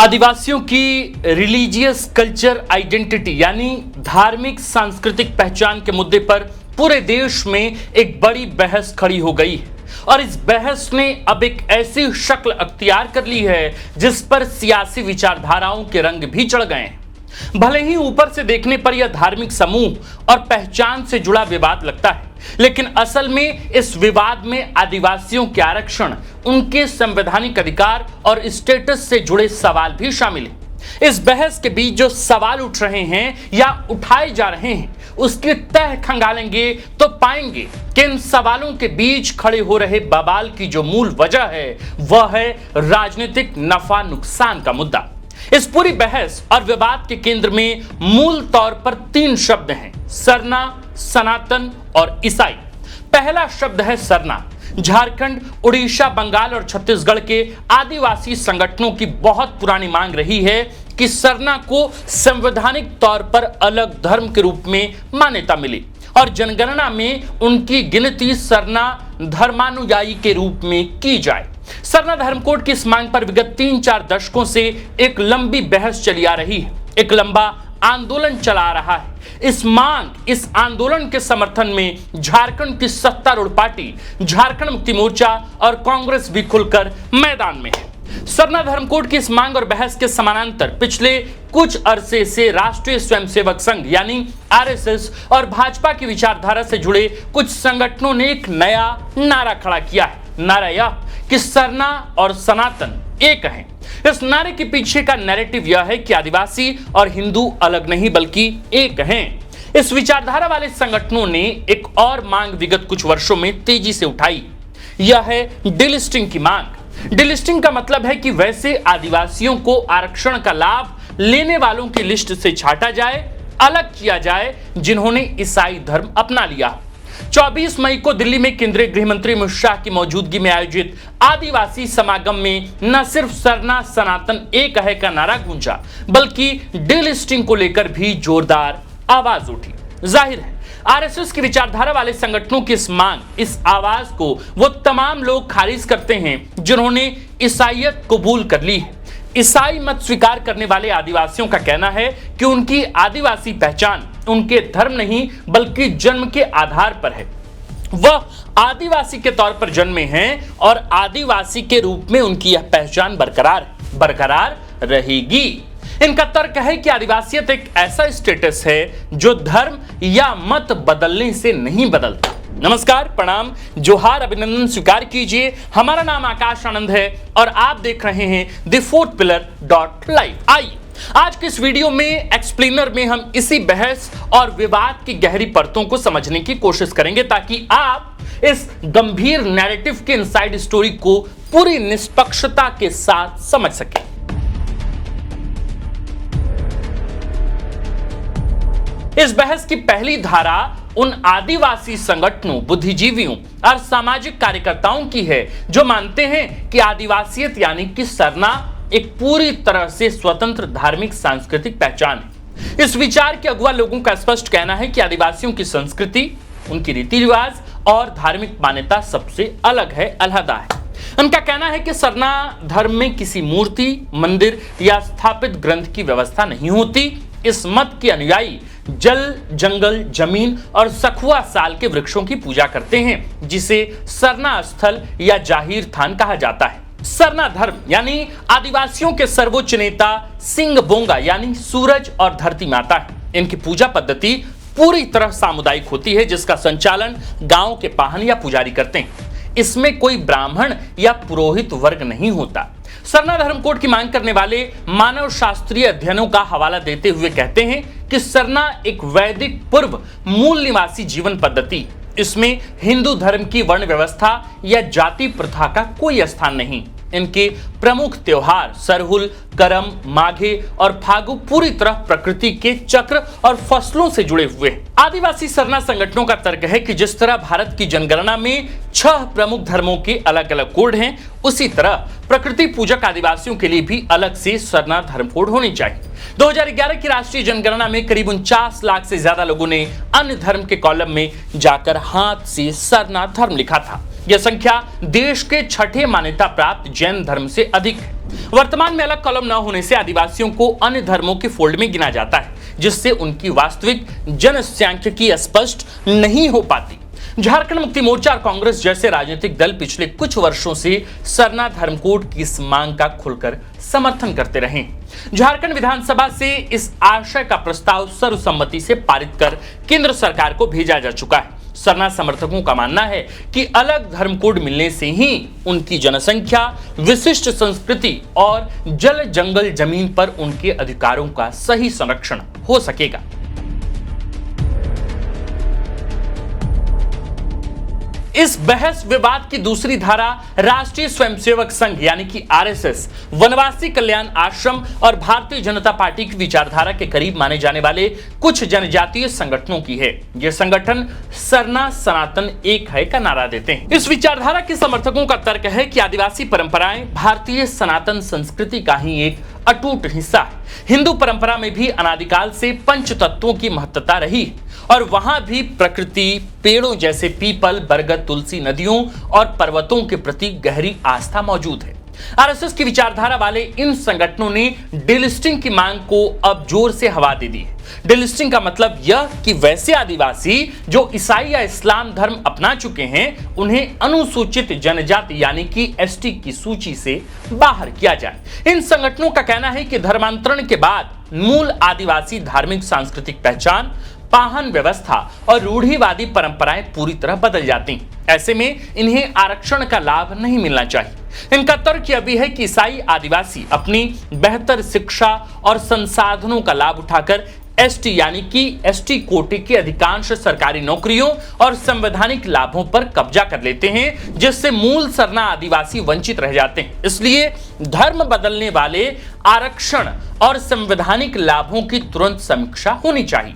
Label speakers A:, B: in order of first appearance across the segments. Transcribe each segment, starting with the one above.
A: आदिवासियों की religious culture identity यानी धार्मिक सांस्कृतिक पहचान के मुद्दे पर पूरे देश में एक बड़ी बहस खड़ी हो गई है और इस बहस ने अब एक ऐसी शक्ल अख्तियार कर ली है जिस पर सियासी विचारधाराओं के रंग भी चढ़ गए हैं। भले ही ऊपर से देखने पर यह धार्मिक समूह और पहचान से जुड़ा विवाद लगता है, लेकिन असल में इस विवाद में आदिवासियों के आरक्षण, उनके संवैधानिक अधिकार और स्टेटस से जुड़े सवाल भी शामिल हैं। इस बहस के बीच जो सवाल उठ रहे हैं या उठाए जा रहे हैं उसकी तह खंगालेंगे तो पाएंगे कि इन सवालों के बीच खड़े हो रहे बवाल की जो मूल वजह है वह है राजनीतिक नफा नुकसान का मुद्दा। इस पूरी बहस और विवाद के केंद्र में मूल तौर पर तीन शब्द हैं: सरना, सनातन और ईसाई। पहला शब्द है सरना। झारखंड, उड़ीसा, बंगाल और छत्तीसगढ़ के आदिवासी संगठनों की बहुत पुरानी मांग रही है कि सरना को संवैधानिक तौर पर अलग धर्म के रूप में मान्यता मिले और जनगणना में उनकी गिनती सरना धर्मानुयायी के रूप में की जाए। सरना धर्म कोड की इस मांग पर विगत 3-4 दशकों से एक लंबी बहस चली आ रही है, एक लंबा आंदोलन चला आ रहा है। इस आंदोलन के समर्थन में झारखंड की सत्तारूढ़ पार्टी झारखंड मुक्ति मोर्चा और कांग्रेस भी खुलकर मैदान में है। सरना धर्म कोड की इस मांग और बहस के समानांतर पिछले कुछ अरसे से राष्ट्रीय स्वयंसेवक संघ यानी आरएसएस और भाजपा की विचारधारा से जुड़े कुछ संगठनों ने एक नया नारा खड़ा किया है। नारा यह कि सरना और सनातन एक हैं। इस नारे के पीछे का नैरेटिव यह है कि आदिवासी और हिंदू अलग नहीं बल्कि एक हैं। इस विचारधारा वाले संगठनों ने एक और मांग विगत कुछ वर्षों में तेजी से उठाई। यह है डिलिस्टिंग की मांग। डिलिस्टिंग का मतलब है कि वैसे आदिवासियों को आरक्षण का लाभ लेने वालों की लिस्ट से छांटा जाए, अलग किया जाए जिन्होंने ईसाई धर्म अपना लिया। 24 मई को दिल्ली में केंद्रीय गृह मंत्री अमित शाह की मौजूदगी में आयोजित आदिवासी समागम में न सिर्फ सरना सनातन एक है का नारा गूंजा बल्कि डिलिस्टिंग को लेकर भी जोरदार आवाज उठी। जाहिर है आरएसएस की विचारधारा वाले संगठनों की इस मांग, इस आवाज को वो तमाम लोग खारिज करते हैं जिन्होंने ईसाईयत कबूल कर ली है। ईसाई मत स्वीकार करने वाले आदिवासियों का कहना है कि उनकी आदिवासी पहचान उनके धर्म नहीं बल्कि जन्म के आधार पर है। वह आदिवासी के तौर पर जन्मे हैं और आदिवासी के रूप में उनकी यह पहचान बरकरार रहेगी। इनका तर्क है कि आदिवासियत एक ऐसा स्टेटस है जो धर्म या मत बदलने से नहीं बदलता। नमस्कार, प्रणाम, जोहार, अभिनंदन स्वीकार कीजिए। हमारा नाम आकाश आनंद है और आप देख रहे हैं द फोर्थ पिलर .लाइव। आइए आज के इस वीडियो में एक्सप्लेनर में हम इसी बहस और विवाद की गहरी परतों को समझने की कोशिश करेंगे ताकि आप इस गंभीर नैरेटिव के इनसाइड स्टोरी को पूरी निष्पक्षता के साथ समझ सकें। इस बहस की पहली धारा उन आदिवासी संगठनों, बुद्धिजीवियों और सामाजिक कार्यकर्ताओं की है जो मानते हैं कि आदिवासियत यानी कि सरना एक पूरी तरह से स्वतंत्र धार्मिक सांस्कृतिक पहचान है। इस विचार के अगुवा लोगों का स्पष्ट कहना है कि आदिवासियों की संस्कृति, उनकी रीति रिवाज और धार्मिक मान्यता सबसे अलग है, अलहदा है। उनका कहना है कि सरना धर्म में किसी मूर्ति, मंदिर या स्थापित ग्रंथ की व्यवस्था नहीं होती। इस मत के अनुयायी जल, जंगल, जमीन और सखुआ साल के वृक्षों की पूजा करते हैं जिसे सरना स्थल या जाहिर थान कहा जाता है। सरना धर्म यानी आदिवासियों के सर्वोच्च नेता सिंह बोंगा यानी सूरज और धरती माता है। इनकी पूजा पद्धति पूरी तरह सामुदायिक होती है जिसका संचालन गांव के पाहन या पुजारी करते हैं। इसमें कोई ब्राह्मण या पुरोहित वर्ग नहीं होता। सरना धर्म कोड की मांग करने वाले मानव शास्त्रीय अध्ययनों का हवाला देते हुए कहते हैं कि सरना एक वैदिक पूर्व मूल निवासी जीवन पद्धति, इसमें हिंदू धर्म की वर्ण व्यवस्था या जाति प्रथा का कोई स्थान नहीं। इनके प्रमुख त्योहार सरहुल, करम, माघे और फागु पूरी तरह प्रकृति के चक्र और फसलों से जुड़े हुए हैं। आदिवासी सरना संगठनों का तर्क है कि जिस तरह भारत की जनगणना में 6 प्रमुख धर्मों के अलग अलग कोड हैं, उसी तरह प्रकृति पूजक आदिवासियों के लिए भी अलग से सरना धर्म कोड होनी चाहिए। 2011 की राष्ट्रीय जनगणना में करीब 49 लाख से ज्यादा लोगों ने अन्य धर्म के कॉलम में जाकर हाथ से सरना धर्म लिखा था। यह संख्या देश के छठे मान्यता प्राप्त जैन धर्म से अधिक है। वर्तमान में अलग कॉलम न होने से आदिवासियों को अन्य धर्मों के फोल्ड में गिना जाता है, जिससे उनकी वास्तविक जनसांख्यिकी स्पष्ट नहीं हो पाती। झारखंड मुक्ति मोर्चा और कांग्रेस जैसे राजनीतिक दल पिछले कुछ वर्षों से सरना धर्म कोड की इस मांग का खुलकर समर्थन करते रहे। झारखंड विधानसभा से इस आशय का प्रस्ताव सर्वसम्मति से पारित कर केंद्र सरकार को भेजा जा चुका है। सरना समर्थकों का मानना है कि अलग धर्म कोड मिलने से ही उनकी जनसंख्या, विशिष्ट संस्कृति और जल जंगल जमीन पर उनके अधिकारों का सही संरक्षण हो सकेगा। इस बहस विवाद की दूसरी धारा राष्ट्रीय स्वयंसेवक संघ यानी कि आरएसएस, वनवासी कल्याण आश्रम और भारतीय जनता पार्टी की विचारधारा के करीब माने जाने वाले कुछ जनजातीय संगठनों की है। ये संगठन सरना सनातन एक है का नारा देते हैं। इस विचारधारा के समर्थकों का तर्क है कि आदिवासी परंपराएं भारतीय सनातन संस्कृति का ही एक अटूट हिस्सा है। हिंदू परंपरा में भी अनादिकाल से पंच तत्वों की महत्ता रही और वहां भी प्रकृति, पेड़ों जैसे पीपल, बरगद, तुलसी, नदियों और पर्वतों के प्रति गहरी आस्था मौजूद है। आरएसएस की विचारधारा वाले इन संगठनों ने डिलिस्टिंग की मांग को अब जोर से हवा दे दी है। डिलिस्टिंग का मतलब यह कि वैसे आदिवासी जो ईसाई या इस्लाम धर्म अपना चुके हैं, उन्हें अनुसूचित जनजाति यानी कि एसटी की सूची से बाहर किया जाए। इन संगठनों का कहना है कि धर्मांतरण के बाद मूल आदिवासी धार्मिक सांस्कृतिक पहचान, पाहन व्यवस्था और रूढ़िवादी परंपराएं पूरी तरह बदल जाती। ऐसे में इन्हें आरक्षण का लाभ नहीं मिलना चाहिए। इनका तर्क यह भी है कि ईसाई आदिवासी अपनी बेहतर शिक्षा और संसाधनों का लाभ उठाकर एसटी यानी कि एसटी कोटे की अधिकांश सरकारी नौकरियों और संवैधानिक लाभों पर कब्जा कर लेते हैं, जिससे मूल सरना आदिवासी वंचित रह जाते हैं। इसलिए धर्म बदलने वाले आरक्षण और संवैधानिक लाभों की तुरंत समीक्षा होनी चाहिए।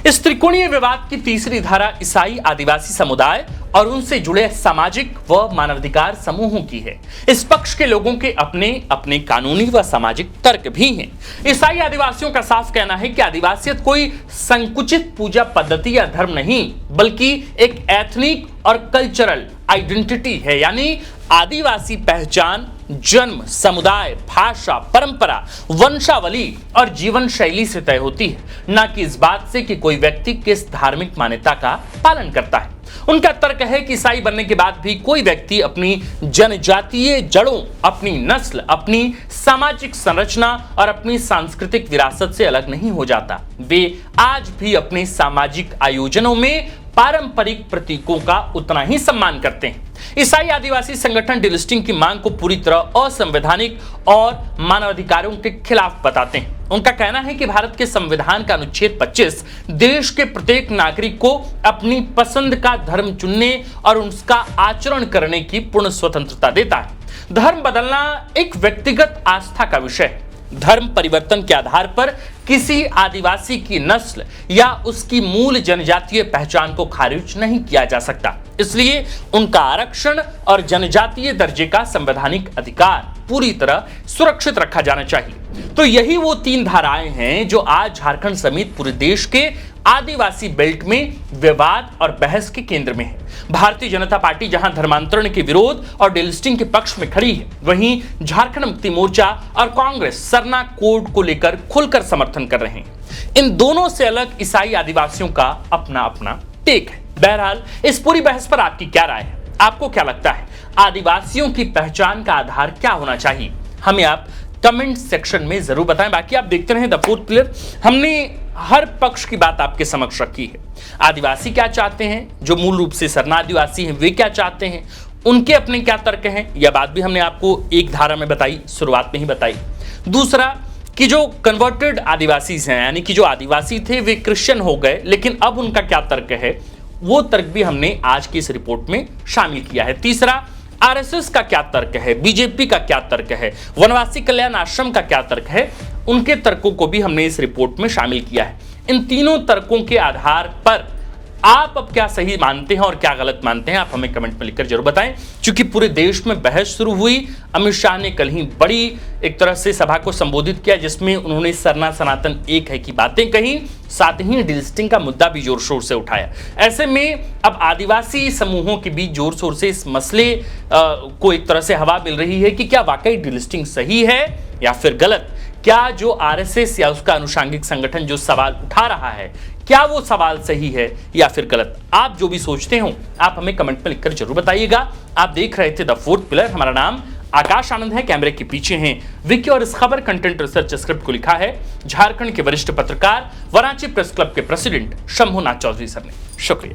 A: इस त्रिकोणीय विवाद की तीसरी धारा ईसाई आदिवासी समुदाय और उनसे जुड़े सामाजिक व मानवाधिकार समूहों की है। इस पक्ष के लोगों के अपने अपने कानूनी व सामाजिक तर्क भी हैं। ईसाई आदिवासियों का साफ कहना है कि आदिवासियत कोई संकुचित पूजा पद्धति या धर्म नहीं, बल्कि एक एथनिक और कल्चरल आइडेंटिटी है। यानी आदिवासी पहचान जन्म, समुदाय, भाषा, परंपरा, वंशावली और जीवन शैली से तय होती है, न कि इस बात से कि कोई व्यक्ति किस धार्मिक मान्यता का पालन करता है। उनका तर्क है कि ईसाई बनने के बाद भी कोई व्यक्ति अपनी जनजातीय जड़ों, अपनी नस्ल, अपनी सामाजिक संरचना और अपनी सांस्कृतिक विरासत से अलग नहीं हो जाता। वे आज भी अपने सामाजिक आयोजनों में पारंपरिक प्रतीकों का उतना ही सम्मान करते हैं। ईसाई आदिवासी संगठन डिलिस्टिंग की मांग को पूरी तरह असंवैधानिक और मानवाधिकारों के खिलाफ बताते हैं। उनका कहना है कि भारत के संविधान का अनुच्छेद 25 देश के प्रत्येक नागरिक को अपनी पसंद का धर्म चुनने और उसका आचरण करने की पूर्ण स्वतंत्रता देता है। धर्म बदलना एक व्यक्तिगत आस्था का विषय है। धर्म परिवर्तन के आधार पर किसी आदिवासी की नस्ल या उसकी मूल जनजातीय पहचान को खारिज नहीं किया जा सकता। इसलिए उनका आरक्षण और जनजातीय दर्जे का संवैधानिक अधिकार पूरी तरह सुरक्षित रखा जाना चाहिए। तो यही वो तीन धाराएं हैं जो आज झारखंड समेत पूरे देश के आदिवासी बेल्ट में विवाद और बहस के केंद्र में है। भारतीय जनता पार्टी जहां धर्मांतरण के विरोध और डिलिस्टिंग के पक्ष में खड़ी है, वहीं झारखंड मुक्ति मोर्चा और कांग्रेस सरना कोड को लेकर खुलकर समर्थन कर रहे हैं। इन दोनों से अलग ईसाई आदिवासियों का अपना अपना टेक है। बहरहाल इस पूरी बहस पर आपकी क्या राय है? आपको क्या लगता है आदिवासियों की पहचान का आधार क्या होना चाहिए? हमें आप कमेंट सेक्शन में जरूर बताएं। बाकी आप देखते रहें द फोर्थ पिलर। हमने हर पक्ष की बात आपके समक्ष रखी है। आदिवासी क्या चाहते हैं, जो मूल रूप से सरना आदिवासी हैं, वे क्या चाहते हैं, उनके अपने क्या तर्क हैं, यह बात भी हमने आपको एक धारा में बताई, शुरुआत में ही बताई। दूसरा कि जो कन्वर्टेड आदिवासी हैं, यानी कि जो आदिवासी थे वे क्रिश्चियन हो गए, लेकिन अब उनका क्या तर्क है, वो तर्क भी हमने आज की इस रिपोर्ट में शामिल किया है। तीसरा, आरएसएस का क्या तर्क है, बीजेपी का क्या तर्क है, वनवासी कल्याण आश्रम का क्या तर्क है, उनके तर्कों को भी हमने इस रिपोर्ट में शामिल किया है। इन तीनों तर्कों के आधार पर आप अब क्या सही मानते हैं और क्या गलत मानते हैं, आप हमें कमेंट में लिखकर जरूर बताएं। क्योंकि पूरे देश में बहस शुरू हुई। अमित शाह ने कल ही बड़ी एक तरह से सभा को संबोधित किया, जिसमें उन्होंने सरना सनातन एक है की बातें कही, साथ ही डीलिस्टिंग का मुद्दा भी जोर शोर से उठाया। ऐसे में अब आदिवासी समूहों के बीच जोर शोर से इस मसले को एक तरह से हवा मिल रही है कि क्या वाकई डीलिस्टिंग सही है या फिर गलत। क्या जो आरएसएस या उसका अनुषांगिक संगठन जो सवाल उठा रहा है, क्या वो सवाल सही है या फिर गलत। आप जो भी सोचते हो आप हमें कमेंट में लिखकर जरूर बताइएगा। आप देख रहे थे द फोर्थ पिलर। हमारा नाम आकाश आनंद है, कैमरे के पीछे हैं विक्की और इस खबर कंटेंट रिसर्च स्क्रिप्ट को लिखा है झारखंड के वरिष्ठ पत्रकार वरांची प्रेस क्लब के प्रेसिडेंट शंभुनाथ चौधरी सर ने। शुक्रिया।